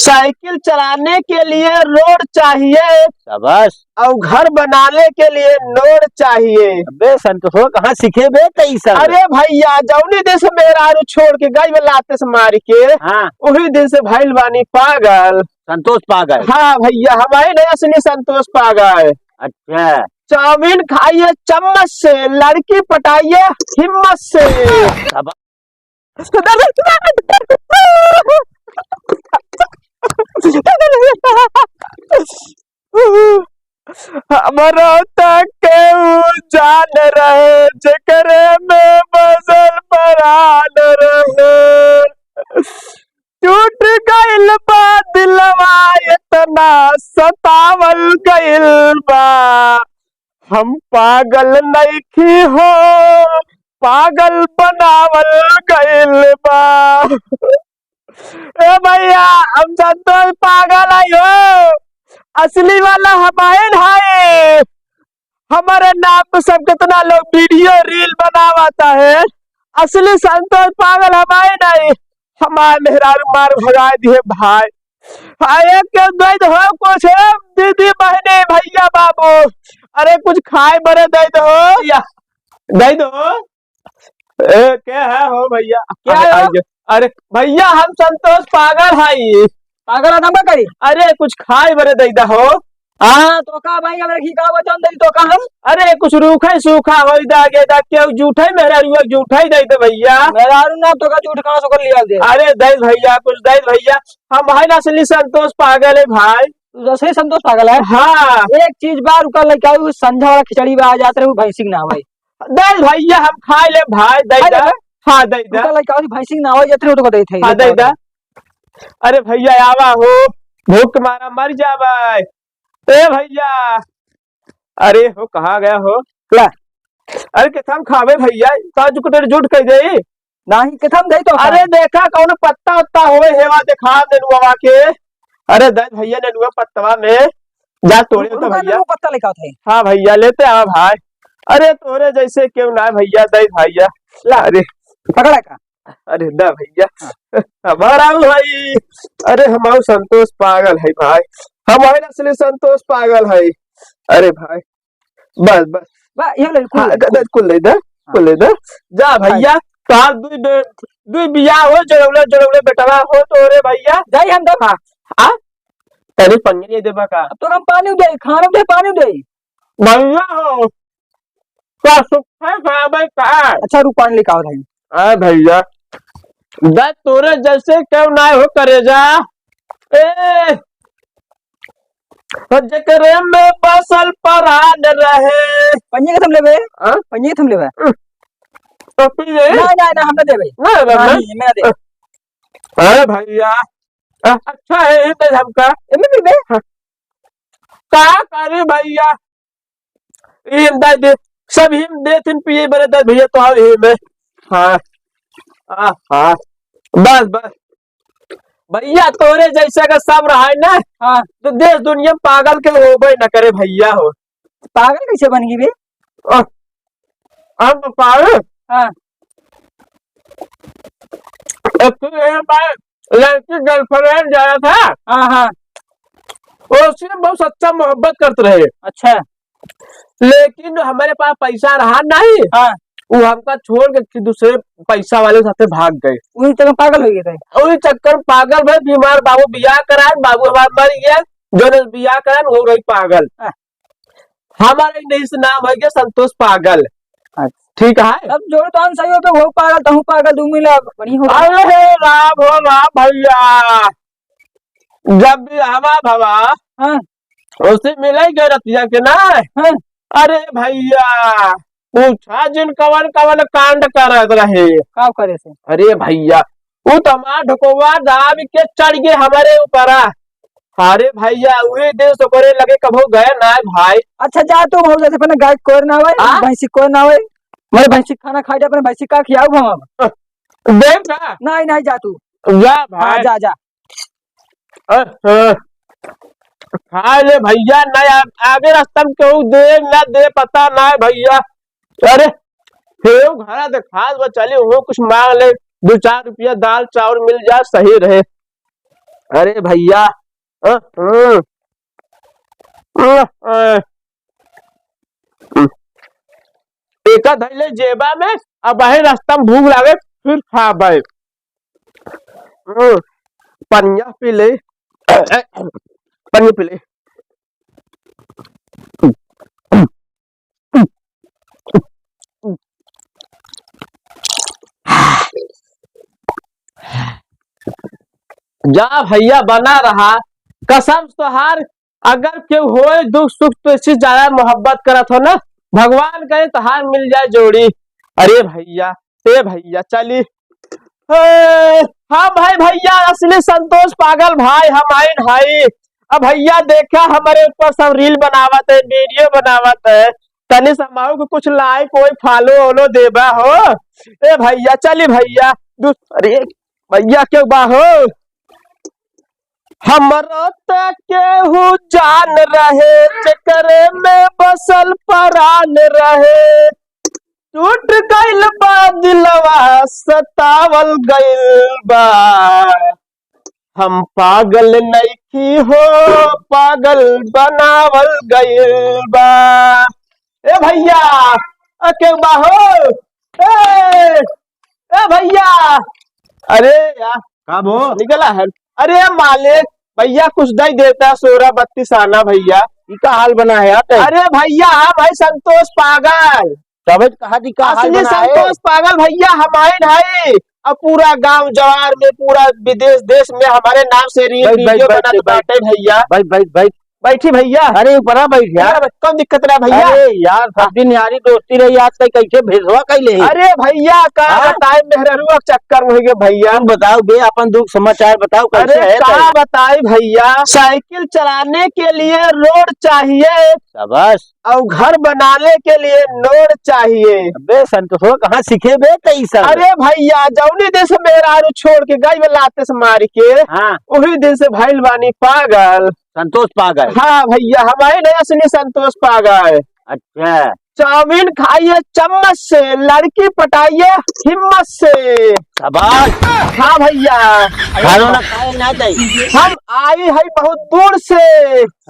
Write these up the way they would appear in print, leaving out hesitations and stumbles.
Cycle चलाने के लिए रोड चाहिए शाबाश। और घर बनाने के लिए नोट चाहिए। अबे संतोष कहाँ सीखे बे तई सब? अरे भैया जौनी दिन से मेहरारू छोड़ के गई लाते से मार के हाँ उही दिन से भइल बानी पागल। संतोष पागल। हाँ भैया हमारे नहीं असली संतोष पागल। अच्छा चाउमीन खाइए चम्मच से, लड़की पटाइए हिम्मत से। हमारा तक जान रहे जकरे में बदल परान रहे। टूट गइल बा दिलवा इतना सतावल गइल बा। हम पागल नइखी हो पागल बनावल गइल बा। ए भैया हम संतोष पागल है हो, असली वाला हमारे है। हमारे नाम पे सब कितना लोग वीडियो रील बनावाता है, असली संतोष पागल हमारे नहीं। हमारे मेहरारू मार भगा दिए भाई। आए के दे हो कुछ दीदी बहने भैया बाबू, अरे कुछ खाए बड़े दे दो या दे दो। क्या है हो भैया? क्या है? अरे भैया हम संतोष पागल है। पागल आदम का करी। अरे कुछ खाए बड़े दे दो। हाँ तो का भाई हमरा खिका वचन दई तो का हम। अरे कुछ रूखा सूखा हो दागे दा के जूठे मेरा रुआ जूठा दे दे भैया। मेरा ना तो का झूठ कहां से कर लिया दे। अरे दे भैया कुछ दे भैया, हम भाई ना असली संतोष पागल है भाई। तू जैसे संतोष पागल है। हाँ एक चीज बार उका लेके आऊ संझा वाला खिचड़ी बा आ जात रहे भैंसिंग ना भाई। दे भैया हम खा ले भाई दे दे। हाँ दे दे। उका लेके आऊ भैंसिंग ना हो जात रहे तो दे थे। हाँ दे दे। अरे भैया आवा हो भूख मारा मर जावा। ए भैया अरे हो कहाँ गया हो? ला अरे किथम खावे भैया ताजू कुटर झूठ कह दे नाही कथम दई तो। अरे देखा कौन पत्ता उत्ता होवे हेवा दिखा नेनुआ के। अरे दे भैया नेनुआ पत्तवा में जा तोड़े तो भैया। पत्ता लेके आते हैं। हाँ भैया लेते आ भाई। अरे तोरे जैसे क्यों ना भैया दे भैया। ला अरे पकड़ा का। अरे दा भैया हमारा भाई। अरे हमारा संतोष पागल है भाई, हमारे असली संतोष पागल है। अरे भाई बस बस बा ये ले कुल ले दे कुल ले दे जा भैया। तार दुई बिया हो जड़ौले जड़ौले बेटवा हो तोरे भैया। जाई हम दो। हाँ आ तेरे पन्नी देबा का तो हम पानी दे खाना दे पानी दे भैया हो का सुखा खावे का। अच्छा रू पानी लेके आओ भाई। आ भैया दे तोरे जैसे क्यों ना हो करे जा। ए जकरे में बसल परान रहे। पन्नी के थम लेबे। हां पन्नी के थम लेबे। तो पीले ना ना ना हम ना देबे। नहीं मैं दे। अरे भैया अच्छा है तो हमका एमे पीबे। का करे भैया इन दे सब हिम देथिन पिए बरे दे भैया तो आओ ही में। हाँ हाँ बस बस भैया तोरे जैसा का सब रहा है ना। हाँ तो देश दुनिया में पागल के होबे न करे भैया हो। पागल कैसे बन गई बे? हम पागल। हाँ लड़की गर्लफ्रेंड जाया था। हाँ हाँ और उससे बहुत सच्चा मोहब्बत करते रहे। अच्छा लेकिन हमारे पास पैसा रहा नहीं। हाँ वो हमका छोड़ के दूसरे पैसा वाले साथे भाग गए। वही तो पागल हो गए थे। वही चक्कर पागल भाई बीमार बाबू बियाह कराए बाबू हमारे मर गया जो बियाह कराए वो रही पागल। हमारे नहीं से नाम है संतोष पागल। ठीक है अब जोड़ तो हम सही हो तो वो पागल तो हूँ पागल तू मिला बड़ी हो। अरे राम हो राम भैया जब भी हवा भवा हाँ उसे मिले गए रतिया के ना। हाँ अरे भैया पूछा जिन कवन कवन कांड करत रहे। का करे से? अरे भैया वो तमाम ढकोवा दाब के चढ़ गए हमारे ऊपर। अरे भैया वही दिन से करे लगे कभो गए ना भाई। अच्छा जा तू हो जैसे अपने गाय कोर ना होए भैंसी कोर ना होए मेरे भैंसी खाना खा जा अपने भैंसी का खियाऊ हम देख ना नहीं नहीं जा तू जा हाँ भाई जा जा। खा ले भैया नहीं आगे रास्ता में क्यों दे ना दे पता ना है भैया। अरे घर देखा चले हो कुछ मांग ले 2-4 रुपया दाल चावल मिल जाए सही रहे। अरे भैया एक धैले जेबा में अब वही रास्ता में भूख लागे फिर खा भाई। पनिया पी ले पनिया पी ले। जा भैया बना रहा कसम तोहार अगर केहू होए दुख सुख तो इससे ज्यादा मोहब्बत करत हो ना भगवान करे तोहार मिल जाए जोड़ी। अरे भैया चली हाँ भाई भैया असली संतोष पागल भाई हम आए भाई। अब भैया देखा हमारे ऊपर सब रील बनावत है वीडियो बनावत है तनी समाओ को कुछ लाइक कोई फॉलो वोलो देबा हो। ए भैया चली भैया अरे भैया क्यों बाहो हमरो तक केहू जान रहे चक्कर में बसल परान रहे टूट गइल बा दिलवा सतावल गइल बा हम पागल नइखी हो पागल बनावल गइल बा। ए भैया क्यों बाहो ए भैया अरे यार का भो निकला है। अरे मालिक भैया कुछ दई देता 16-32 आना भैया। का हाल बना है यार। अरे भैया भाई संतोष पागल तब कहा दी का हाल असली बना है। संतोष पागल भैया हमारे भाई अब पूरा गांव जवार में पूरा विदेश देश में हमारे नाम से रील वीडियो बनाते बाटे भैया। भाई बैठी भैया। अरे ऊपर बैठ यार कौन दिक्कत रहा भैया। अरे यार सब दिन यारी दोस्ती रही आज तक कैसे भेजवा कैले। अरे भैया का बताए मेहरुआ चक्कर में गए भैया। तुम बताओ बे अपन दुख समाचार बताओ कैसे है। क्या बताए भैया साइकिल चलाने के लिए रोड चाहिए शाबाश और घर बनाने के लिए नोड चाहिए। बे संतोष कहाँ सीखे बे कई सब। अरे भैया जौनी दिन से मेहरारू छोड़ के गई लाते से मार के हाँ वही दिन से भइल बानी पागल संतोष पागल। हाँ भैया हमारे नहीं असली संतोष पागल। अच्छा चाउमीन खाइए चम्मच से लड़की पटाइए हिम्मत से। शाबाश हाँ भैया खाना ना खाए ना चाहिए। हम आई है बहुत दूर से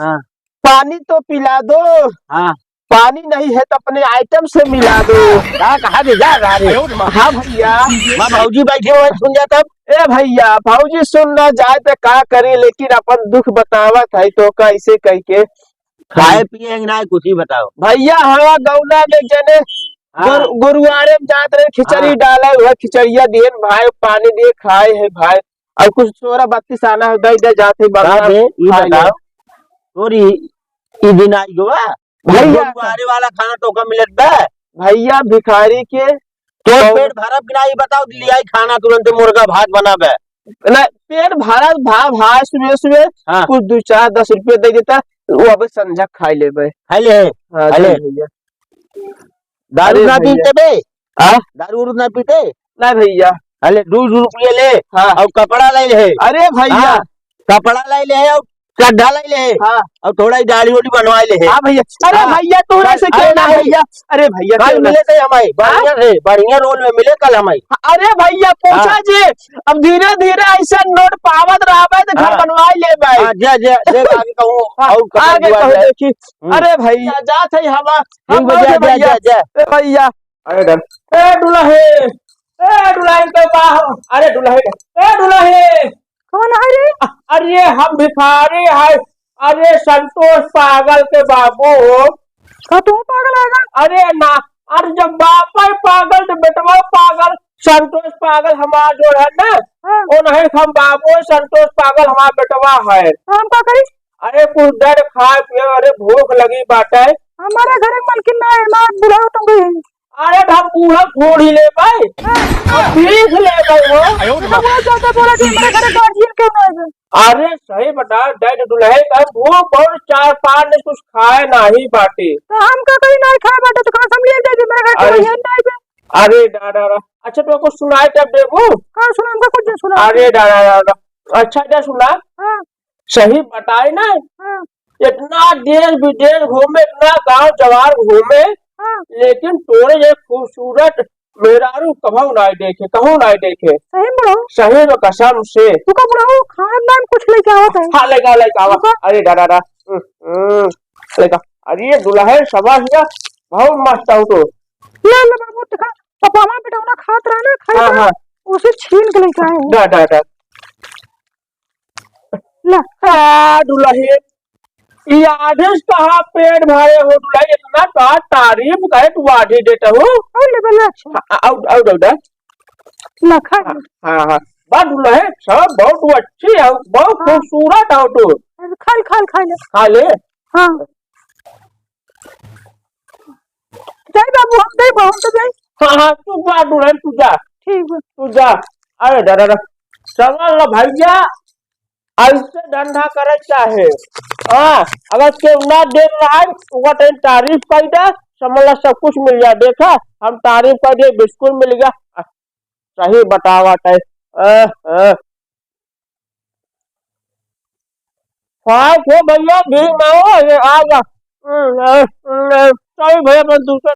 हाँ पानी तो पिला दो हाँ पानी नहीं है तो अपने आइटम से मिला दो। कहा दे जा रहा रे। हाँ भैया माँ भाऊजी बैठे हुए सुन जा तब। ए भैया भाऊजी सुन ना जाए तो का करे लेकिन अपन दुख बतावत है तो कैसे कह के खाए पिए ना कुछ ही बताओ। भैया हवा गौना में जने गुरुवारे में जाते रहे खिचड़ी डाला हुआ खिचड़िया दिए भाई पानी दिए खाए है भाई और कुछ 16-32 आना दे जाते बताओ तोरी ई दिन आई गोवा भैया गुरुवारे वाला खाना तो का मिलत बा भैया भिखारी के तो पेट भरा बिना ये बताओ दिल्ली आई खाना तुरंत मुर्गा भात बनाबे ना पेट भरा भाई सुबह सुबह हाँ। कुछ 2-4-10 रुपये दे देता वो अब संझा खाई ले हेले हेले भैया दारू ना भैया। पीते बे हाँ दारू ना पीते ना भैया हेले 2 रुपये ले हाँ और कपड़ा ले ले। अरे भैया हाँ, कपड़ा ले ले और चड्ढा ले ले हाँ और थोड़ा ही दाढ़ी वाड़ी बनवा ले। हाँ भैया अरे हाँ। भैया तोरा से क्यों ना भैया अरे भैया कल क्यों ना? मिले थे हमारे बढ़िया रोल में मिले कल हमारे। अरे भैया पूछा हाँ। जी अब धीरे धीरे ऐसा नोट पावत रहा तो घर हाँ। बनवाई ले भाई। जा जा देख आगे कहूँ और आगे कपड़ा कहो ले। देखी अरे भैया जात है हवा हम जा जा भैया जा ए भैया ए दुल्हे के बाहर अरे दुल्हे कौन है रे? अरे हम भिखारी है अरे संतोष पागल के बाबू का तू पागल है का? अरे ना अरे जब बापा ही पागल तो बेटवा पागल संतोष पागल हमारा जो है ना वो नहीं हम बाबू संतोष पागल हमारा बेटवा है। हम का करी? अरे कुछ देर खाए पिए अरे भूख लगी बाटे हमारे घर में मलकिन ना है ना बुलाओ तुम गई। अरे हम पूरा फोड़ ही ले पाए भीख ले गए हो तो वो ज्यादा बोला कि मेरे घर गार्जियन क्यों ना है? अरे सही बता डैड दुल्हे का भूख बहुत 4-5 ने कुछ खाए नहीं बाटे। तो हम का करी नहीं खाए बाटे तो कहां समझिए दे मेरे घर अरे गार्जियन नहीं है। अरे दादा अच्छा तो कुछ सुनाए तब देबू। का सुना हमका कुछ नहीं सुना। अरे दादा अच्छा क्या सुना हां सही बताए ना हां इतना देश विदेश घूमे इतना गांव जवार घूमे हां लेकिन तोरे ये खूबसूरत मेहरारू कहूँ ना देखे सही बड़ो सही में कसम से तू का बड़ो खानदान कुछ लेके आवत है हाँ लेगा आवा अरे दादा लेगा अरे ये दुल्हन समझ गया बहुत मस्त हो तो ले ले बाबू देखा पापा बेटा ना खात रहा ना खाई हाँ रहा, हाँ उसे छीन के लेके आए हैं। डा ला दुल्हन ये आधे से कहाँ पेट भरे हो दुल्हन इतना कहा तारीफ करे तू आधे देता हो और ले बल्ला अच्छा आउ ला खा ले। हाँ हाँ बस दुल्हन सब बहुत अच्छी है बहुत खूबसूरत हो तू खा ले खा ले हाँ जाए बाबू हम गए बहुत तो गए हाँ हाँ तू जा दुल्हन तू जा ठीक है तू जा अरे दादा समझ लो भैया ऐसे धंधा करे चाहे हाँ अगर केव ना दे रहा है तो तारीफ कर दे समझ लो सब कुछ मिल जाए देखा हम तारीफ कर दिए बिल्कुल मिल गया सही बतावा है फाइट हो भैया भी माओ ये आ जा सही भैया मैं दूसरा